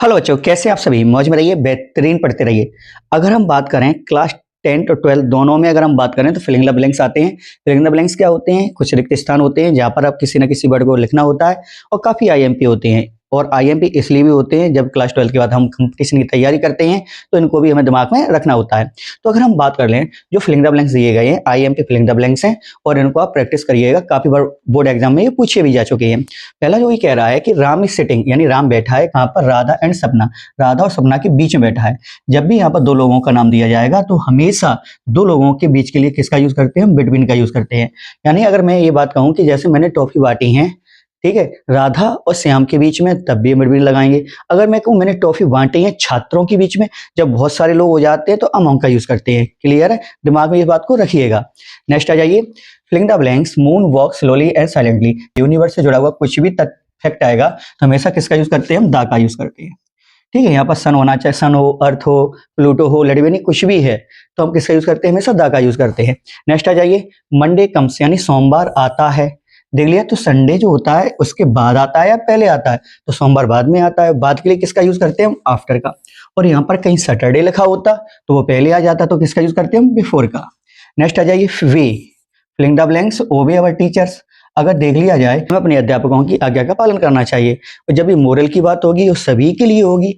Hello बच्चों, कैसे आप सभी मौज में रहिए, बेहतरीन पढ़ते रहिए। अगर हम बात करें क्लास 10 और 12 दोनों में अगर हम बात करें तो फिलिंग द ब्लैंक्स आते हैं। फिलिंग द ब्लैंक्स क्या होते हैं? कुछ रिक्त स्थान होते हैं जहाँ पर आप किसी न किसी वर्ड को लिखना होता है और काफ़ी आईएमपी होते हैं। और आईएमपी इसलिए भी होते हैं जब क्लास 12 के बाद हम कंपटीशन की तैयारी करते हैं तो इनको भी हमें दिमाग में रखना होता है। तो अगर हम बात कर लें, जो फिलिंग द ब्लैंक्स दिए गए हैं आईएमपी फिलिंग द ब्लैंक्स हैं और इनको आप प्रैक्टिस करिएगा। काफ़ी बार बोर्ड एग्जाम में ये पूछे भी जा चुके हैं। पहला जो ये कह रहा है कि राम इज सिटिंग, यानी राम बैठा है कहाँ पर? राधा एंड सपना, राधा और सपना के बीच में बैठा है। जब भी यहाँ पर दो लोगों का नाम दिया जाएगा तो हमेशा दो लोगों के बीच के लिए किसका यूज करते हैं? हम बिटवीन का यूज करते हैं। यानी अगर मैं ये बात कहूँ कि जैसे मैंने टॉफी बांटी है, ठीक है, राधा और श्याम के बीच में, तब भी बिटवीन लगाएंगे। अगर मैं कहूँ मैंने टॉफी बांटी है छात्रों के बीच में, जब बहुत सारे लोग हो जाते हैं तो अमंग का यूज करते हैं। क्लियर है? दिमाग में इस बात को रखिएगा। नेक्स्ट आ जाइए, filling the blanks, moon walk slowly and silently. Universe से जुड़ा हुआ कुछ भी फैक्ट आएगा तो हमेशा किसका यूज करते हैं? हम दा का यूज करते हैं। ठीक है, यहाँ पर सन होना चाहिए, सन हो, अर्थ हो, प्लूटो हो, लड़ीवेनी कुछ भी है तो हम किसका यूज करते हैं? हमेशा दा का यूज करते हैं। नेक्स्ट आ जाइए, मंडे कम्स, यानी सोमवार आता है। देख लिया, तो संडे जो होता है उसके बाद आता है या पहले आता है? तो सोमवार बाद में आता है। बाद के लिए किसका यूज करते हैं? हम आफ्टर का। और यहाँ पर कहीं सैटरडे लिखा होता तो वो पहले आ जाता, तो किसका यूज करते हैं? हम बिफोर का। नेक्स्ट आ जाइए, वे, फिलिंग द ब्लैंक्स, ओबे अवर टीचर्स। अगर देख लिया जाए हमें अपने अध्यापकों की आज्ञा का पालन करना चाहिए, और जब भी मोरल की बात होगी वो सभी के लिए होगी।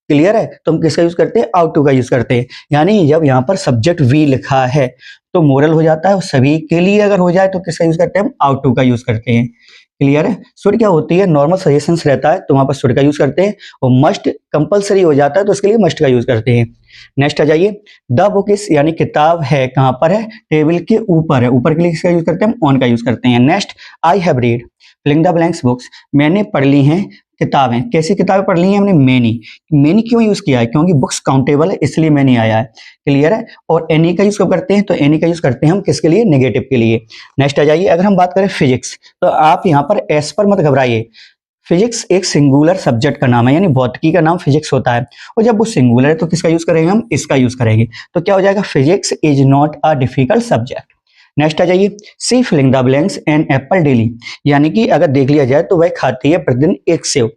क्लियर है? तो हम किसका यूज करते हैं? आउट टू का यूज करते हैं। यानी जब यहाँ पर सब्जेक्ट वी लिखा है तो मोरल हो जाता है, और सभी के लिए अगर हो जाए तो किसका यूज करते हैं? हम आउट टू का यूज करते हैं। क्लियर है? शुड क्या होती है? नॉर्मल सजेशंस रहता है तो वहां पर शुड का यूज करते हैं, और मस्ट कंपलसरी हो जाता है तो उसके लिए मस्ट का यूज करते हैं। नेक्स्ट आ जाइए, द बुक इज, यानी किताब है कहाँ पर है? टेबल के ऊपर है। ऊपर के लिए किसका यूज करते हैं? हम ऑन का यूज करते हैं। Next, I have read, filling the blanks books, मैंने पढ़ ली हैं किताबें। कैसी किताबें पढ़ ली हैं हमने? मेनी। मेनी क्यों यूज किया है? क्योंकि बुक्स काउंटेबल है इसलिए मैंने आया है। क्लियर है? और एनी का यूज कब करते हैं? तो एनी का यूज करते हैं हम किसके लिए? नेगेटिव के लिए। नेक्स्ट आ जाइए, अगर हम बात करें फिजिक्स, तो आप यहाँ पर एस पर मत घबराइए। फिजिक्स एक सिंगुलर सब्जेक्ट का नाम है, यानी भौतिकी का नाम फिजिक्स होता है, और जब वो सिंगुलर है तो किसका यूज करेंगे? हम इसका यूज करेंगे। तो क्या हो जाएगा? Physics is not a difficult subject. Next आ जाइए, she filling the blanks an apple daily, यानी कि अगर देख लिया जाए तो वह खाती है प्रतिदिन एक सेव।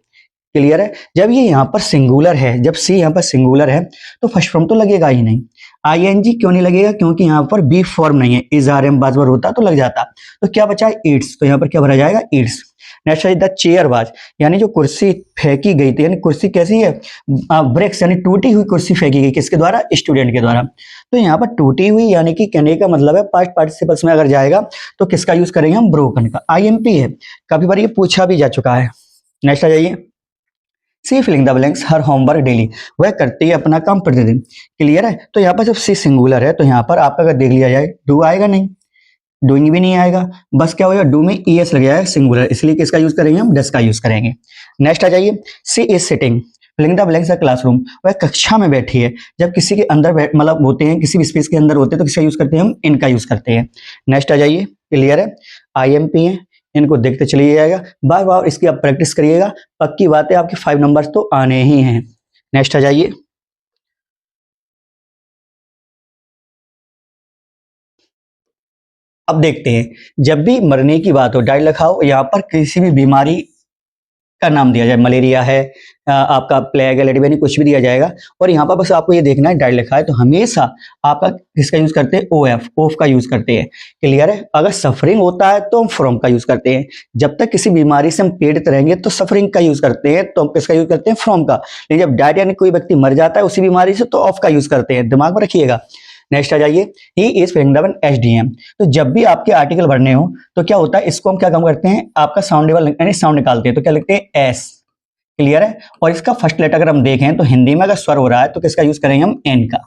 क्लियर है? जब ये यहाँ पर सिंगुलर है, जब सी यहाँ पर सिंगुलर है तो फर्स्ट फॉर्म तो लगेगा ही नहीं। आईएनजी क्यों नहीं लगेगा? क्योंकि यहाँ पर बी फॉर्म नहीं है, इज आर एम बाजबर होता तो लग जाता। तो क्या बचा है? ईट्स, तो यहाँ पर क्या भरा जाएगा? ईट्स। नेक्स्ट है द चेयर वाज, यानी जो कुर्सी फेंकी गई थी, यानी कुर्सी कैसी है? ब्रेक्स, यानी टूटी हुई कुर्सी फेंकी गई, किसके द्वारा? स्टूडेंट के द्वारा। तो यहाँ पर टूटी हुई यानी कि कहने का मतलब है पास्ट पार्टिसिपल्स में अगर जाएगा तो किसका यूज करेंगे? हम ब्रोकन का। आईएमपी है, काफी बार ये पूछा भी जा चुका है। नेक्स्ट आ जाइए, she filling the blanks her homework daily, वह करती है अपना काम प्रतिदिन। क्लियर है? तो यहाँ पर जब सी सिंगुलर है तो यहाँ पर आपका अगर देख लिया जाए डू आएगा नहीं, डूइंग भी नहीं आएगा, बस क्या होगा? डू में ईएस लग जाएगा, सिंगुलर, इसलिए किसका यूज करेंगे? हम डस का यूज करेंगे। नेक्स्ट आ जाइए, she is sitting, filling the blanks classroom, वह कक्षा में बैठी है। जब किसी के अंदर मतलब होते हैं, किसी भी स्पेस के अंदर होते हैं तो किसका यूज करते हैं? हम इनका यूज करते हैं। नेक्स्ट आ जाइए, क्लियर है? आईएमपी है, इनको देखते चलिए जाएगा, बार बार इसकी आप प्रैक्टिस करिएगा, पक्की बात है आपके 5 नंबर्स तो आने ही हैं। नेक्स्ट आ जाइए, अब देखते हैं, जब भी मरने की बात हो डायरेक्ट लिखाओ, यहाँ पर किसी भी बीमारी का नाम दिया जाए, मलेरिया है, आपका प्लेग है, लेडीबेनी, कुछ भी दिया जाएगा, और यहाँ पर बस आपको ये देखना है डायरेक्ट लिखा है तो हमेशा आपका किसका यूज करते हैं? ओएफ, ओफ का यूज करते हैं। क्लियर है? अगर सफरिंग होता है तो हम फ्रॉम का यूज करते हैं। जब तक किसी बीमारी से हम पीड़ित रहेंगे तो सफरिंग का यूज करते हैं, तो हम किसका यूज करते हैं? फ्रॉम का। लेकिन जब डायरेक्ट यानी कोई व्यक्ति मर जाता है उसी बीमारी से तो ऑफ का यूज करते हैं। दिमाग में रखिएगा। नेक्स्ट आ जाइए, he is filling the SDM, तो जब भी आपके आर्टिकल भरने हो तो क्या होता है? इसको हम क्या काम करते हैं? आपका साउंडेबल यानी साउंड निकालते हैं, तो क्या लिखते हैं? एस। क्लियर है? और इसका फर्स्ट लेटर अगर हम देखें तो हिंदी में अगर स्वर हो रहा है तो किसका यूज करेंगे? हम एन का।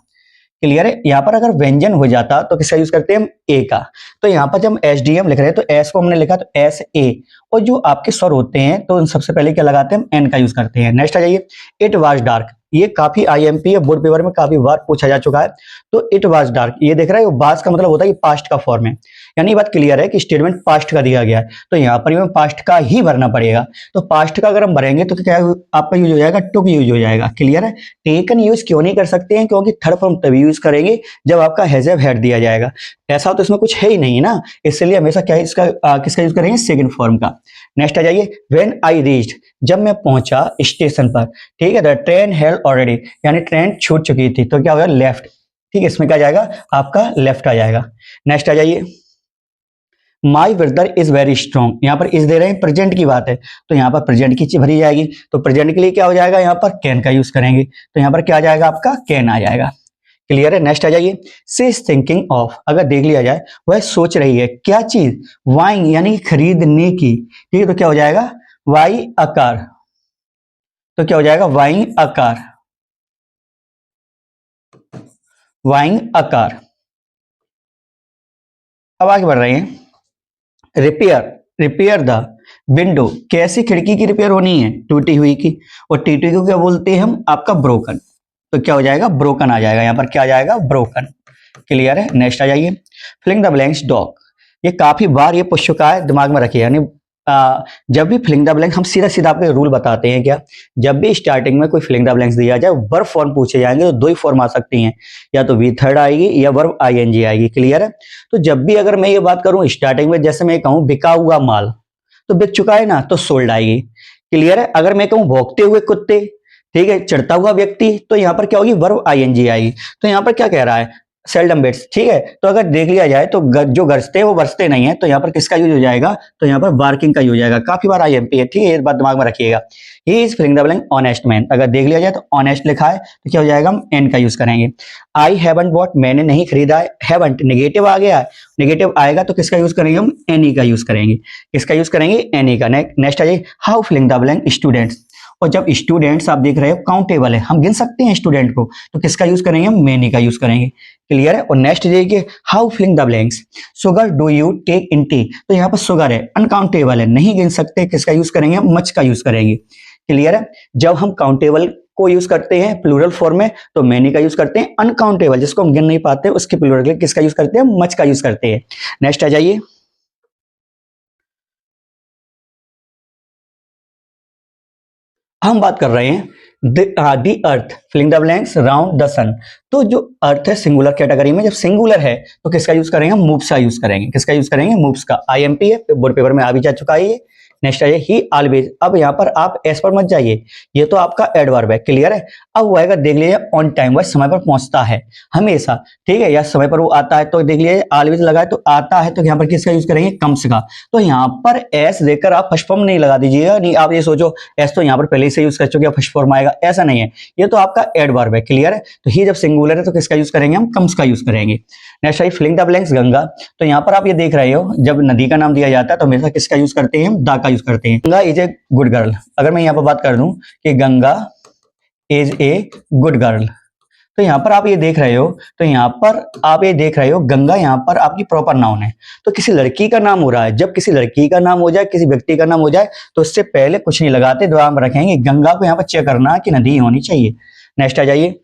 क्लियर है? यहाँ पर अगर व्यंजन हो जाता तो किसका यूज करते हैं? हम ए का। तो यहाँ पर जब हम एसडीएम लिख रहे हैं तो एस को हमने लिखा तो एस ए, और जो आपके स्वर होते हैं तो उन सबसे पहले क्या लगाते हैं? हम एन का यूज करते हैं। नेक्स्ट आ जाइए, इट वाज डार्क, ये काफी आईएमपी है, बोर्ड पेपर में काफी बार पूछा जा चुका है। तो इट वाज डार्क, ये देख रहा है वाज का मतलब होता है ये पास्ट का फॉर्म है, यानी ये बात क्लियर है कि स्टेटमेंट पास्ट का दिया गया है, तो यहाँ पर हमें पास्ट का ही भरना पड़ेगा। तो पास्ट का अगर हम भरेंगे तो क्या आपका यूज हो जाएगा, टुक यूज हो जाएगा। क्लियर है। टेकन यूज क्यों नहीं कर सकते हैं, क्योंकि थर्ड फॉर्म तभी यूज करेंगे जब आपका हैज हैव हैड दिया जाएगा। ऐसा तो इसमें कुछ है ही नहीं ना, इसलिए हमेशा क्या इसका किसका यूज करेंगे, सेकंड फॉर्म का। नेक्स्ट आ जाइए, व्हेन आई रीच्ड, जब मैं पहुंचा स्टेशन पर। ठीक है, द ट्रेन हैड ऑलरेडी, यानी ट्रेन छूट चुकी थी, तो क्या होगा, लेफ्ट। ठीक है, इसमें क्या जाएगा, आपका लेफ्ट आ जाएगा। नेक्स्ट आ जाइए, my brother is very strong, यहाँ पर इज दे रहे हैं, प्रेजेंट की बात है, तो यहाँ पर प्रेजेंट की चीज भरी जाएगी। तो प्रेजेंट के लिए क्या हो जाएगा, यहाँ पर कैन का यूज करेंगे, तो यहाँ पर क्या आ जाएगा, आपका कैन आ जाएगा। क्लियर है। नेक्स्ट आ जाइए, सी इज थिंकिंग ऑफ, अगर देख लिया जाए वह सोच रही है, क्या चीज, वाइंग, यानी खरीदने की। ठीक है, तो क्या हो जाएगा, वाई अकार, तो क्या हो जाएगा, वाइंग अकार, वाइंग अकार। अब आगे बढ़ रहे हैं, रिपेयर, रिपेयर द विंडो, कैसी खिड़की की रिपेयर होनी है, टूटी हुई की, और टूटी को क्या बोलते हैं हम, आपका ब्रोकन, तो क्या हो जाएगा, ब्रोकन आ जाएगा, यहाँ पर क्या आ जाएगा, ब्रोकन। क्लियर है। नेक्स्ट आ जाइए, फिलिंग द ब्लैंक्स डॉग, ये काफी बार ये पूछ चुका है, दिमाग में रखिए। यानी जब भी फिलिंग द ब्लैंक, हम सीधा सीधा आपको रूल बताते हैं क्या, जब भी स्टार्टिंग में कोई फिलिंग द ब्लैंक्स दिया जाए, वर्ब फॉर्म पूछे जाएंगे तो दो ही फॉर्म आ सकती हैं, या तो वी थर्ड आएगी या वर्ब आईएनजी आएगी। क्लियर है। तो जब भी अगर मैं ये बात करूं स्टार्टिंग में, जैसे मैं कहूं बिका हुआ माल, तो बिक चुका है ना, तो सोल्ड आएगी। क्लियर है। अगर मैं कहूं भौंकते हुए कुत्ते, ठीक है, चढ़ता हुआ व्यक्ति, तो यहाँ पर क्या होगी, वर्ब आईएनजी आएगी। तो यहाँ पर क्या कह रहा है, सेल्डम बिट्स। ठीक है, तो अगर देख लिया जाए तो जो गरजते हैं वो बरसते नहीं है, तो यहाँ पर किसका यूज हो जाएगा, तो यहाँ पर बार्किंग का यूज हो जाएगा। काफी बार आईएमपी है, ठीक है, ये बात दिमाग में रखिएगा। He is filling the blank honest man, अगर देख लिया जाए तो ऑनेस्ट लिखा है, तो क्या हो जाएगा, हम एन का यूज करेंगे। आई हैवंट बॉट, मैंने नहीं खरीदा है, हैवंट नेगेटिव आ गया है, नेगेटिव आएगा तो किसका यूज करेंगे, हम एनी का यूज करेंगे। किसका यूज करेंगे, एनी का। नेक्स्ट आ जाइए, how filling the blank students, और जब स्टूडेंट्स आप देख रहे हो काउंटेबल है, हम गिन सकते हैं स्टूडेंट को, तो किसका यूज करेंगे, हम मेनी का यूज करेंगे। क्लियर है। और नेक्स्ट देखिए, how filling the blanks, sugar do you take in tea, तो यहाँ पर शुगर है, अनकाउंटेबल है, नहीं गिन सकते, किसका यूज करेंगे, हम मच का यूज करेंगे। क्लियर है। जब हम काउंटेबल को यूज करते हैं प्लूरल फॉर्म में, तो मेनी का यूज करते हैं। अनकाउंटेबल जिसको हम गिन नहीं पाते, उसके प्लूरल के लिए किसका यूज करते हैं, मच का यूज करते हैं। नेक्स्ट आ जाइए, हम बात कर रहे हैं the earth filling the blanks round the sun, तो जो अर्थ है सिंगुलर कैटेगरी में, जब सिंगुलर है तो किसका यूज करेंगे, हम मूव्स का यूज करेंगे। किसका यूज करेंगे, मूव्स का। आईएमपी है, बोर्ड पेपर में आ भी जा चुका है ये। नेक्स्ट आइए, ही ऑलवेज, अब यहाँ पर आप एस पर मत जाइए, ये तो आपका एडवर्ब है। क्लियर है। अब वो आएगा, देख लीजिए, ऑन टाइम, वह समय पर पहुंचता है हमेशा। ठीक है, या समय पर वो आता है, तो देख लीजिए ऑलवेज लगाए तो आता है, तो यहाँ पर किसका यूज करेंगे, कम्स का। तो यहाँ पर एस देकर आप फर्स्ट फॉर्म नहीं लगा दीजिएगा, नहीं आप ये सोचो एस तो यहाँ पर पहले से यूज कर चुके, फर्स्ट फॉर्म आएगा, ऐसा नहीं है, ये तो आपका एडवर्ब है। क्लियर है। तो ही जब सिंगुलर है तो किसका यूज करेंगे, हम कम्स का यूज करेंगे। Next I filling the blanks Ganga, तो यहाँ पर आप ये देख रहे हो, जब नदी का नाम दिया जाता है तो हमेशा किसका यूज करते हैं, हम दा का यूज करते हैं। Ganga is a good girl, अगर मैं यहाँ पर बात कर दूं कि Ganga is a good girl, तो यहाँ पर आप ये देख रहे हो, तो यहाँ पर आप ये देख रहे हो, गंगा यहाँ पर आपकी प्रॉपर नाउन है, तो किसी लड़की का नाम हो रहा है। जब किसी लड़की का नाम हो जाए, किसी व्यक्ति का नाम हो जाए, तो उससे पहले कुछ नहीं लगाते, दिमाग में रखेंगे गंगा को यहाँ पर चेक करना कि नदी होनी चाहिए। नेक्स्ट आ जाइए,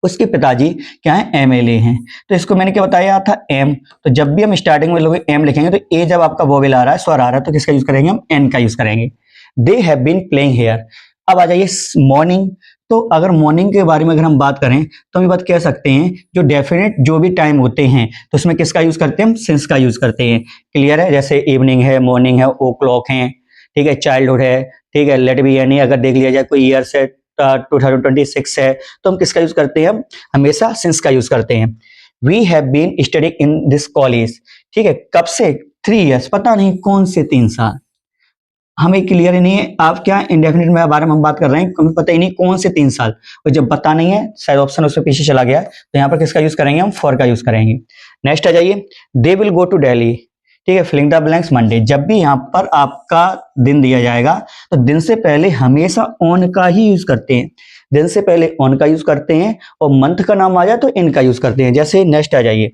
उसके पिताजी क्या है, एमएलए हैं, तो इसको मैंने क्या बताया था, एम। तो जब भी हम स्टार्टिंग में लोग एम लिखेंगे, तो ए जब आपका वोवेल आ रहा है, स्वर आ रहा है, तो किसका यूज करेंगे, हम एन का यूज करेंगे। They have been playing here, अब आ जाइए मॉर्निंग, तो अगर मॉर्निंग के बारे में अगर हम बात करें, तो हम ये बात कह सकते हैं, जो डेफिनेट जो भी टाइम होते हैं, तो उसमें किसका यूज करते हैं, हम सिंस का यूज करते हैं। क्लियर है। जैसे इवनिंग है, मॉर्निंग है, ओ क्लॉक है, ठीक है, चाइल्डहुड है, ठीक है, लेट बी एनी, अगर देख लिया जाए कोई ईयर से 2026 है, तो हम किसका यूज करते हैं, हम हमेशा सिंस का यूज करते हैं। We have been studying in this college, ठीक है, कब से, 3 years, पता नहीं कौन से 3 साल, हमें क्लियर ही नहीं है। आप क्या इंडेफिनिट में बारे में हम बात कर रहे हैं, हमें पता ही नहीं कौन से 3 साल, और जब पता नहीं है, शायद ऑप्शन उससे पीछे चला गया, तो यहाँ पर किसका यूज करेंगे, हम फॉर का यूज करेंगे। नेक्स्ट आ जाइए, they will go to Delhi, ठीक है, फिलिंग द ब्लैंक्स मंडे, जब भी यहाँ पर आपका दिन दिया जाएगा, तो दिन से पहले हमेशा ऑन का ही यूज करते हैं, दिन से पहले ऑन का यूज करते हैं, और मंथ का नाम आ जाए तो इन का यूज करते हैं। जैसे नेक्स्ट आ जाइए,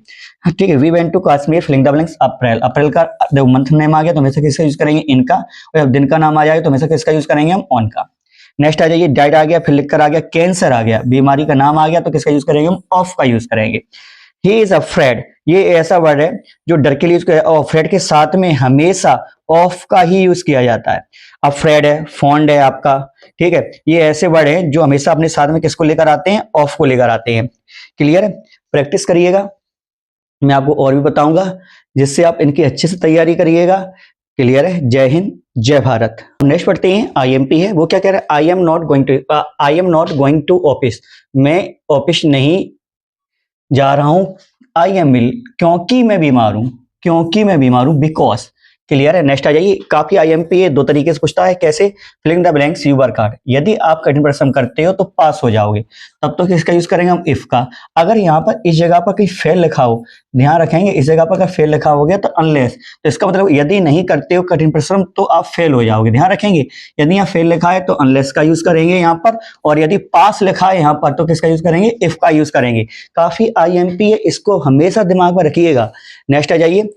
ठीक है, we went to Kashmir, filling the blanks April, April का जब मंथ नेम आ गया तो हमेशा किसका यूज करेंगे, इनका, और जब दिन का नाम आ जाएगा तो हमेशा किसका यूज करेंगे, हम ऑन का। नेक्स्ट आ जाइए, डाइड आ गया, फिर लिख कर आ गया, कैंसर आ गया, बीमारी का नाम आ गया, तो किसका यूज करेंगे, हम ऑफ का यूज करेंगे। ही इज अफ्रेड, ये ऐसा वर्ड है जो डर के लिए यूज किया, और अफ्रेड के साथ में हमेशा ऑफ का ही यूज किया जाता है। अफ्रेड है, फॉन्ड है आपका, ठीक है, ये ऐसे वर्ड है जो हमेशा अपने साथ में किसको लेकर आते हैं, ऑफ को लेकर आते हैं। क्लियर है, प्रैक्टिस करिएगा, मैं आपको और भी बताऊंगा जिससे आप इनकी अच्छे से तैयारी करिएगा। क्लियर है, जय हिंद जय भारत। नेक्स्ट पढ़ते हैं, आईएमपी है, वो क्या कह रहा है, I am not going to office, मैं ऑफिस नहीं जा रहा हूं, आई एम इल, क्योंकि मैं बीमार हूं, क्योंकि मैं बीमार हूं, बिकॉज। क्लियर है, नेक्स्ट आ जाइए, काफी आईएमपी है, दो तरीके से पूछता है, कैसे, filling the blanks you work hard, यदि आप कठिन परिश्रम करते हो तो पास हो जाओगे, तब तो किसका यूज करेंगे हम, इफ का। अगर यहाँ पर इस जगह पर कहीं फेल लिखा हो, ध्यान रखेंगे, इस जगह पर अगर फेल लिखा हो गया तो अनलेस, तो इसका मतलब यदि नहीं करते हो कठिन परिश्रम तो आप फेल हो जाओगे, ध्यान रखेंगे। यदि यहाँ फेल लिखा है तो अनलेस का यूज करेंगे यहाँ पर, और यदि पास लिखा है यहाँ पर तो किसका यूज करेंगे, इफ का यूज करेंगे। काफी आईएमपी है, इसको हमेशा दिमाग में रखिएगा। नेक्स्ट आ जाइए,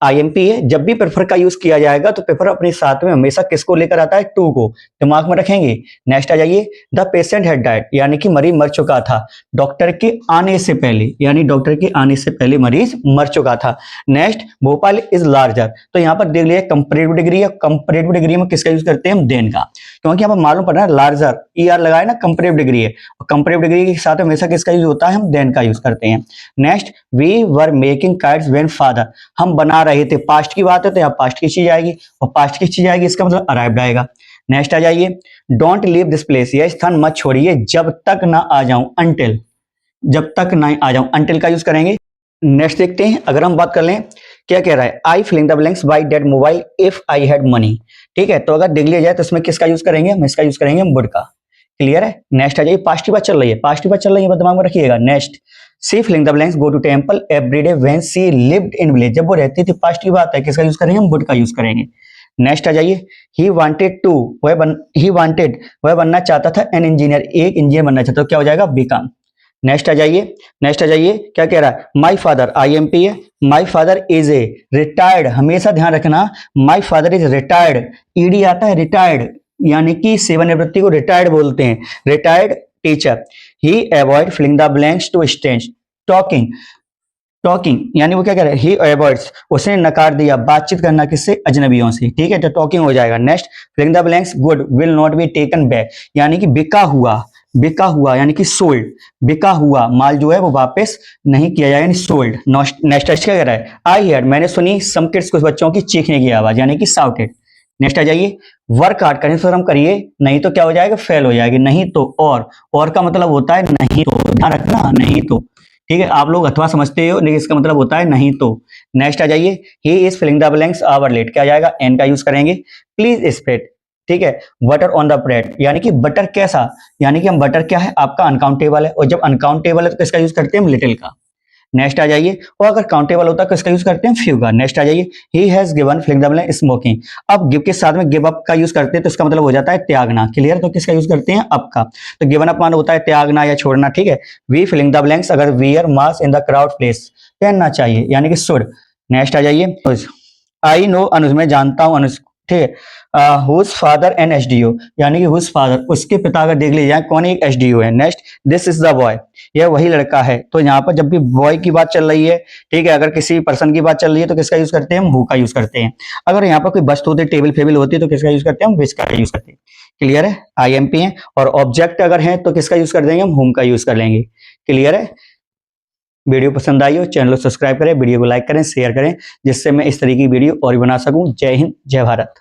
आईएमपी है, जब भी प्रेफर का यूज किया जाएगा तो प्रेफर अपने साथ में हमेशा किसको लेकर आता है, टू को, दिमाग में रखेंगे। नेक्स्ट आ जाइए, द पेशेंट हैड डाइड, यानी कि मरीज मर चुका था डॉक्टर के आने से पहले, यानी डॉक्टर के आने से पहले मरीज मर चुका था। नेक्स्ट, भोपाल इज लार्जर, तो यहाँ पर देख लीजिए कंपैरेटिव डिग्री है, कंपैरेटिव डिग्री में किसका यूज करते हैं हम, देन का, क्योंकि यहाँ पर मालूम पड़ रहा है लार्जर ईआर लगाए ना, कंपैरेटिव डिग्री है, और कंपैरेटिव डिग्री के साथ हमेशा किसका यूज होता है, हम देन का यूज करते हैं। Next, we were making kites when father, हम बना रहे थे, पास्ट की बात है तो यहाँ पास्ट की चीज आएगी, और पास्ट की चीज आएगी इसका मतलब अराइव्ड आएगा। नेक्स्ट आ जाइए, डोंट लीव दिस प्लेस, यह स्थान मत छोड़िए जब तक ना आ जाऊं, अंटिल, जब तक ना आ जाऊं, अंटिल का यूज करेंगे। नेक्स्ट देखते हैं, अगर हम बात कर लें, क्या कह रहा है, I filling the blanks by that mobile if I had money, ठीक है, तो अगर देख लिया जाए तो इसमें किसका यूज करेंगे हम, इसका यूज करेंगे हम वुड का। क्लियर है, नेक्स्ट आ जाइए, पास्ट की बात चल रही है, पास्ट की बात चल रही है, दिमाग में रखिएगा। Next, she filling the blanks go to temple everyday when she lived in village, जब वो रहती थी, पास्ट की बात है, किसका यूज करेंगे हम, वुड का यूज करेंगे। नेक्स्ट आ जाइए, ही वांटेड टू, वह बनना चाहता था एन इंजीनियर, एक इंजीनियर बनना चाहता था, तो क्या हो जाएगा, बीकॉम। नेक्स्ट आ जाइए, नेक्स्ट आ जाइए, क्या कह रहा है, माई फादर, आईएमपी है, my father is a retired, हमेशा ध्यान रखना, my father is retired, ED आता है रिटायर्ड, यानी कि सेवानिवृत्ति को रिटायर्ड बोलते हैं, retired teacher. He avoid filling the blanks to strange talking, talking यानी वो क्या कह रहा है, ही अवॉइड्स, उसने नकार दिया बातचीत करना, किससे, अजनबियों से, ठीक है, तो टॉकिंग हो जाएगा। Next, filling the blanks good will not be taken back, यानी कि बिका हुआ, बिका हुआ यानी कि सोल्ड, बिका हुआ माल जो है वो वापस नहीं किया जाएगा, यानी सोल्ड। नेक्स्ट क्या कह रहा है, आई हेard, मैंने सुनी, सम किड्स, कुछ बच्चों की चीखने की आवाज, यानी कि साउटेड। नेक्स्ट आ जाइए, वर्क हार्ड, कठिन परिश्रम करिए, नहीं तो क्या हो जाएगा, फेल हो जाएगी, नहीं तो, और का मतलब होता है नहीं तो, ध्यान रखना, नहीं तो, ठीक है, आप लोग अथवा समझते हो लेकिन इसका मतलब होता है नहीं तो। नेक्स्ट आ जाइए, he is filling the blanks our late, क्या जाएगा, एन का यूज करेंगे। प्लीज स्प्रेड, ठीक है, बटर ऑन द ब्रेड, यानी कि बटर कैसा, यानी कि हम बटर क्या है आपका अनकाउंटेबल है, और जब अनकाउंटेबल है तो किसका यूज करते हैं हम, लिटिल का। नेक्स्ट आ जाइए, और अगर काउंटेबल होता है तो इसका यूज करते हैं फ्यू का। नेक्स्ट आ जाइए, he has given filling the blank smoking, अब गिव के साथ में गिव अप का यूज करते हैं तो इसका मतलब हो जाता है त्यागना। क्लियर, तो किसका यूज करते हैं, अप का, तो गिवन अप मान होता है त्यागना या छोड़ना, ठीक है। वी फिलिंग द ब्लैंक्स, अगर wear mask in the crowd place, पहनना चाहिए, यानी कि शुड। नेक्स्ट आ जाइए, आई नो अनुज, मैं जानता हूं अनुज, ठीक है, हुज फादर एन एसडीओ, यानी कि हुज फादर, उसके पिता अगर देख लीजिए कौन एक एसडीओ है। Next, this is the boy, यह वही लड़का है, तो यहाँ पर जब भी बॉय की बात चल रही है, ठीक है, अगर किसी पर्सन की बात चल रही है तो किसका यूज करते हैं हम, हु का यूज करते हैं। अगर यहाँ पर कोई वस्तु होती है, टेबल फेबल होती है तो किसका यूज करते हैं हम, विच का यूज करते हैं। क्लियर है, आईएमपी है, और ऑब्जेक्ट अगर है तो किसका यूज कर देंगे हम, हुम का यूज कर लेंगे। क्लियर है, वीडियो पसंद आई हो चैनल को सब्सक्राइब करें, वीडियो को लाइक करें, शेयर करें, जिससे मैं इस तरीके की वीडियो और भी बना सकूं। जय हिंद जय भारत।